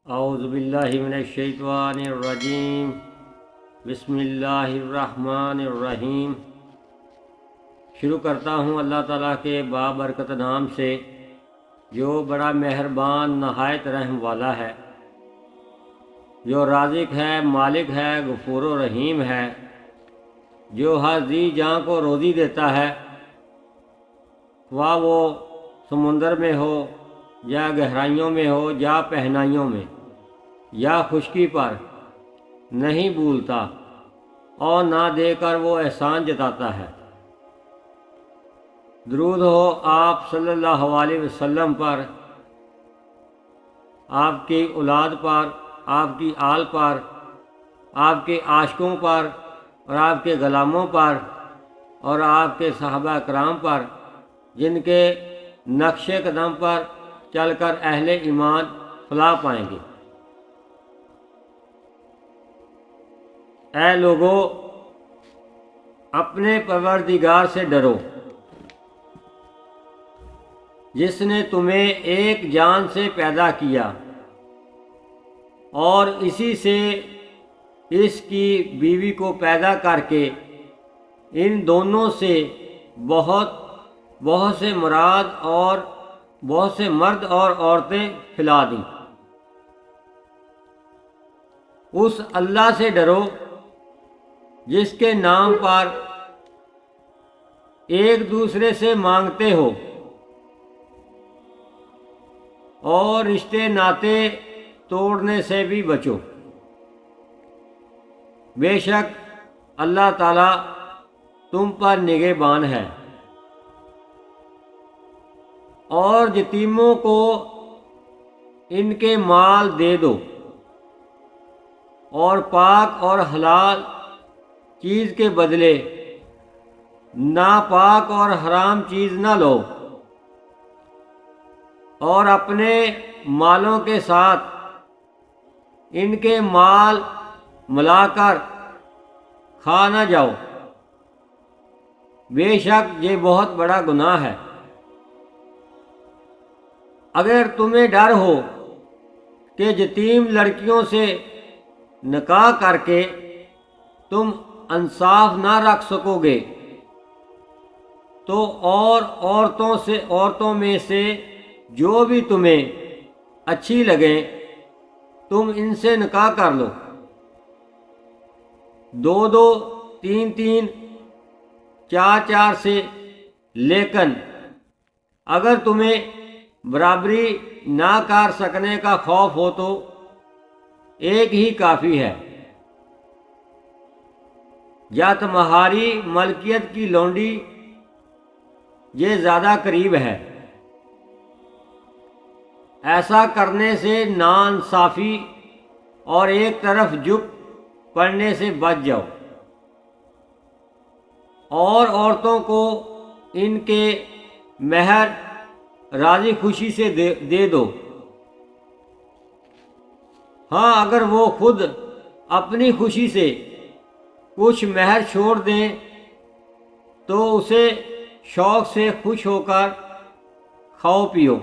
اعوذ باللہ من الشیطان الرجیم بسم اللہ الرحمن الرحیم۔ شروع کرتا ہوں اللہ تعالیٰ کے بابرکت نام سے جو بڑا مہربان نہایت رحم والا ہے، جو رازق ہے، مالک ہے، غفور و رحیم ہے، جو ہر ذی جاں کو روزی دیتا ہے، خواہ وہ سمندر میں ہو یا گہرائیوں میں ہو یا پہنائیوں میں یا خشکی پر، نہیں بھولتا اور نہ دے کر وہ احسان جتاتا ہے۔ درود ہو آپ صلی اللہ علیہ وسلم پر، آپ کی اولاد پر، آپ کی آل پر، آپ کے عاشقوں پر اور آپ کے غلاموں پر اور آپ کے صحابہ کرام پر، جن کے نقش قدم پر چل کر اہل ایمان فلاح پائیں گے۔ اے لوگو، اپنے پروردگار سے ڈرو جس نے تمہیں ایک جان سے پیدا کیا اور اسی سے اس کی بیوی کو پیدا کر کے ان دونوں سے بہت سے مراد اور بہت سے مرد اور عورتیں پھیلا دیں۔ اس اللہ سے ڈرو جس کے نام پر ایک دوسرے سے مانگتے ہو اور رشتے ناطے توڑنے سے بھی بچو۔ بے شک اللہ تعالیٰ تم پر نگہبان ہے۔ اور یتیموں کو ان کے مال دے دو اور پاک اور حلال چیز کے بدلے ناپاک اور حرام چیز نہ لو، اور اپنے مالوں کے ساتھ ان کے مال ملا کر کھا نہ جاؤ، بے شک یہ بہت بڑا گناہ ہے۔ اگر تمہیں ڈر ہو کہ یتیم لڑکیوں سے نکاح کر کے تم انصاف نہ رکھ سکو گے تو عورتوں میں سے جو بھی تمہیں اچھی لگیں تم ان سے نکاح کر لو، 2 3 4 سے، لیکن اگر تمہیں برابری نہ کر سکنے کا خوف ہو تو ایک ہی کافی ہے، یا تمہاری ملکیت کی لونڈی یہ زیادہ قریب ہے۔ ایسا کرنے سے ناانصافی اور ایک طرف جھک پڑنے سے بچ جاؤ، اور عورتوں کو ان کے مہر راضی خوشی سے دے دو۔ ہاں، اگر وہ خود اپنی خوشی سے کچھ مہر چھوڑ دیں تو اسے شوق سے خوش ہو کر کھاؤ پیو۔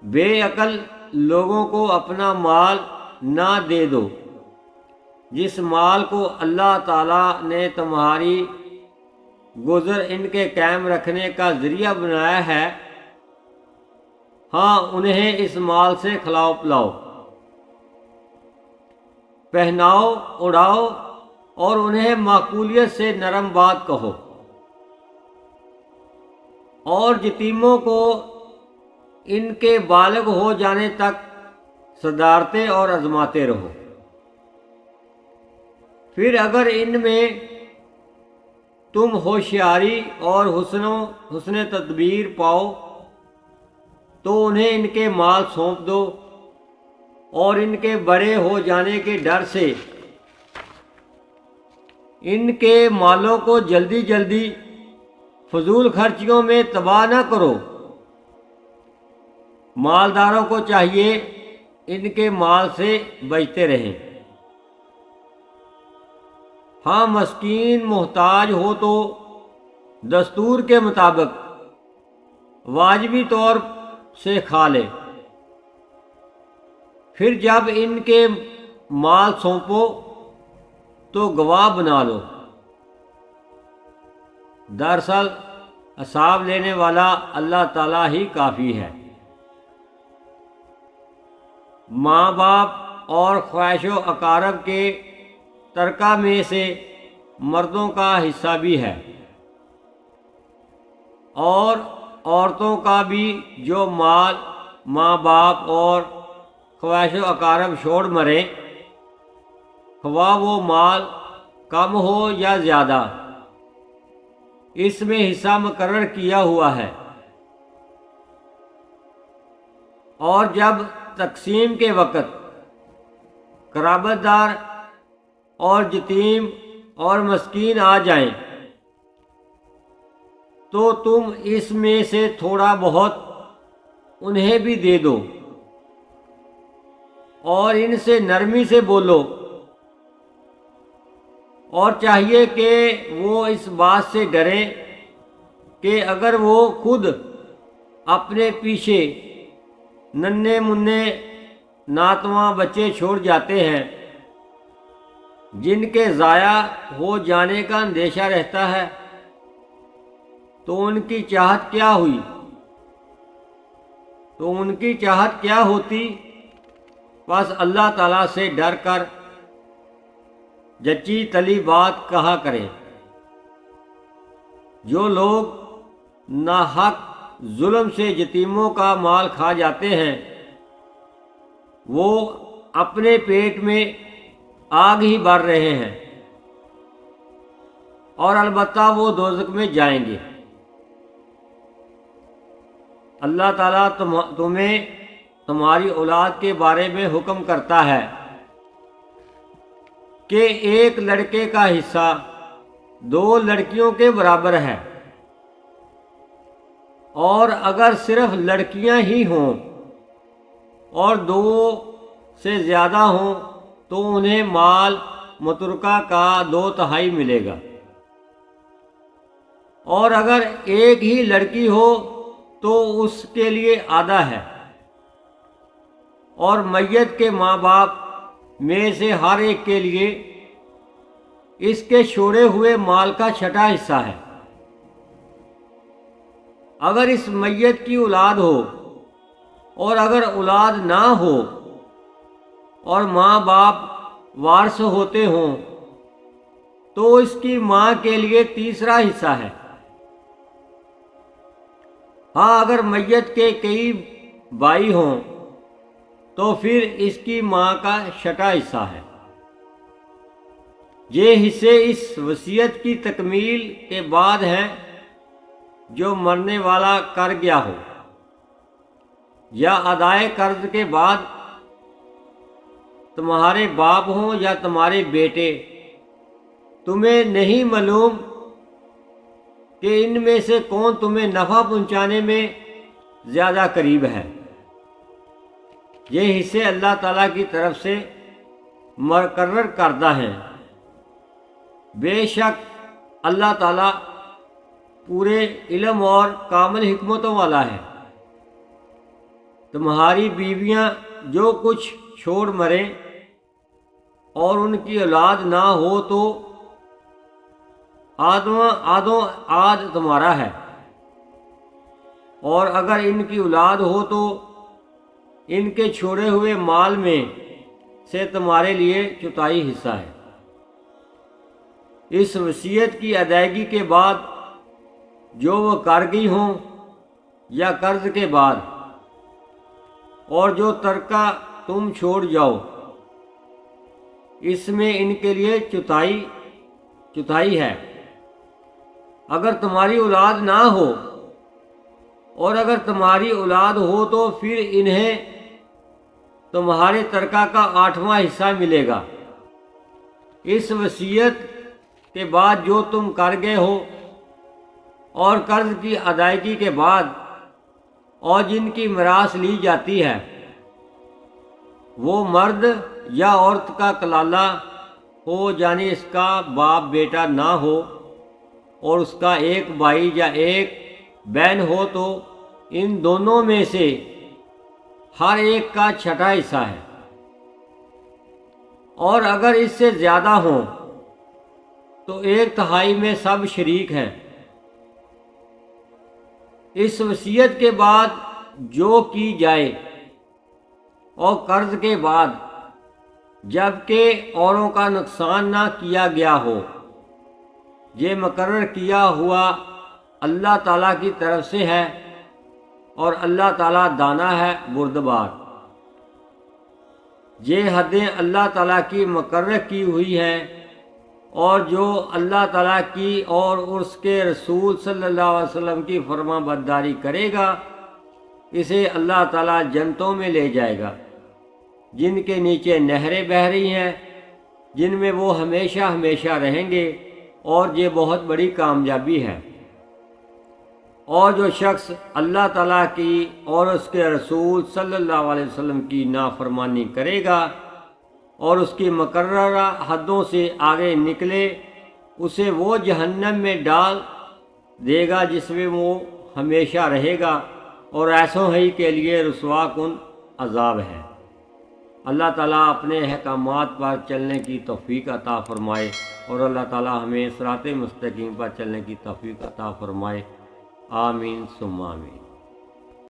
بے عقل لوگوں کو اپنا مال نہ دے دو جس مال کو اللہ تعالیٰ نے تمہاری گزر ان کے قائم رکھنے کا ذریعہ بنایا ہے۔ ہاں، انہیں اس مال سے کھلاؤ پلاؤ، پہناؤ اڑاؤ اور انہیں معقولیت سے نرم بات کہو، اور یتیموں کو ان کے بالغ ہو جانے تک صدارتے اور آزماتے رہو۔ پھر اگر ان میں تم ہوشیاری اور حسن تدبیر پاؤ تو انہیں ان کے مال سونپ دو، اور ان کے بڑے ہو جانے کے ڈر سے ان کے مالوں کو جلدی فضول خرچیوں میں تباہ نہ کرو۔ مالداروں کو چاہیے ان کے مال سے بچتے رہیں۔ ہاں، مسکین محتاج ہو تو دستور کے مطابق واجبی طور سے کھا لے، پھر جب ان کے مال سونپو تو گواہ بنا لو۔ دراصل حساب لینے والا اللہ تعالیٰ ہی کافی ہے۔ ماں باپ اور خواہش و اقارب کے ترکہ میں سے مردوں کا حصہ بھی ہے، اور عورتوں کا بھی، جو مال ماں باپ اور خواہش و اقارب چھوڑ مرے، خواہ وہ مال کم ہو یا زیادہ، اس میں حصہ مقرر کیا ہوا ہے۔ اور جب تقسیم کے وقت قرابت دار اور یتیم اور مسکین آ جائیں تو تم اس میں سے تھوڑا بہت انہیں بھی دے دو، اور ان سے نرمی سے بولو، اور چاہیے کہ وہ اس بات سے ڈریں کہ اگر وہ خود اپنے پیچھے ننھے منھے ناتواں بچے چھوڑ جاتے ہیں جن کے ضائع ہو جانے کا اندیشہ رہتا ہے، تو ان کی چاہت کیا ہوتی؟ بس اللہ تعالیٰ سے ڈر کر جچی تلی بات کہا کریں۔ جو لوگ ناحق ظلم سے یتیموں کا مال کھا جاتے ہیں، وہ اپنے پیٹ میں آگ ہی بھر رہے ہیں، اور البتہ وہ دوزخ میں جائیں گے۔ اللہ تعالیٰ تمہیں تمہاری اولاد کے بارے میں حکم کرتا ہے کہ ایک لڑکے کا حصہ 2 لڑکیوں کے برابر ہے، اور اگر صرف لڑکیاں ہی ہوں اور 2 سے زیادہ ہوں تو انہیں مال مترکہ کا 2/3 ملے گا، اور اگر ایک ہی لڑکی ہو تو اس کے لیے آدھا ہے، اور میت کے ماں باپ میں سے ہر ایک کے لیے اس کے چھوڑے ہوئے مال کا 6واں حصہ ہے۔ اگر اس میت کی اولاد ہو، اور اگر اولاد نہ ہو اور ماں باپ وارث ہوتے ہوں تو اس کی ماں کے لیے 3واں حصہ ہے۔ ہاں، اگر میت کے کئی بھائی ہوں تو پھر اس کی ماں کا 6واں حصہ ہے۔ یہ حصے اس وصیت کی تکمیل کے بعد ہیں جو مرنے والا کر گیا ہو، یا ادائے قرض کے بعد تمہارے باپ ہوں یا تمہارے بیٹے۔ تمہیں نہیں معلوم کہ ان میں سے کون تمہیں نفع پہنچانے میں زیادہ قریب ہے۔ یہ حصے اللہ تعالیٰ کی طرف سے مقرر کردہ ہیں۔ بے شک اللہ تعالیٰ پورے علم اور کامل حکمتوں والا ہے۔ تمہاری بیویاں جو کچھ چھوڑ مریں اور ان کی اولاد نہ ہو تو آد تمہارا ہے، اور اگر ان کی اولاد ہو تو ان کے چھوڑے ہوئے مال میں سے تمہارے لیے 4تھائی حصہ ہے۔ اس وصیت کی ادائیگی کے بعد جو وہ کر گئی ہوں یا قرض کے بعد، اور جو ترکہ تم چھوڑ جاؤ، اس میں ان کے لیے 4تھائی ہے۔ اگر تمہاری اولاد نہ ہو، اور اگر تمہاری اولاد ہو تو پھر انہیں تمہارے ترکہ کا 8واں حصہ ملے گا۔ اس وصیت کے بعد جو تم کر گئے ہو، اور قرض کی ادائیگی کے بعد، اور جن کی میراث لی جاتی ہے، وہ مرد یا عورت کا کلالہ ہو، یعنی اس کا باپ بیٹا نہ ہو اور اس کا ایک بھائی یا ایک بہن ہو، تو ان دونوں میں سے ہر ایک کا 6واں حصہ ہے۔ اور اگر اس سے زیادہ ہوں تو 1/3 میں سب شریک ہیں۔ اس وصیت کے بعد جو کی جائے اور قرض کے بعد جبکہ اوروں کا نقصان نہ کیا گیا ہو، یہ مقرر کیا ہوا اللہ تعالیٰ کی طرف سے ہے، اور اللہ تعالیٰ دانا ہے بردبار۔ یہ حدیں اللہ تعالیٰ کی مقرر کی ہوئی ہیں، اور جو اللہ تعالیٰ کی اور اس کے رسول صلی اللہ علیہ وسلم کی فرما برداری کرے گا، اسے اللہ تعالیٰ جنتوں میں لے جائے گا، جن کے نیچے نہریں بہہ رہی ہیں، جن میں وہ ہمیشہ ہمیشہ رہیں گے، اور یہ بہت بڑی کامیابی ہے۔ اور جو شخص اللہ تعالیٰ کی اور اس کے رسول صلی اللہ علیہ وسلم کی نافرمانی کرے گا اور اس کی مقررہ حدوں سے آگے نکلے، اسے وہ جہنم میں ڈال دے گا جس میں وہ ہمیشہ رہے گا، اور ایسوں ہی کے لیے رسوا کن عذاب ہے۔ اللہ تعالیٰ اپنے احکامات پر چلنے کی توفیق عطا فرمائے، اور اللہ تعالیٰ ہمیں صراط مستقیم پر چلنے کی توفیق عطا فرمائے۔ آمین ثم آمین۔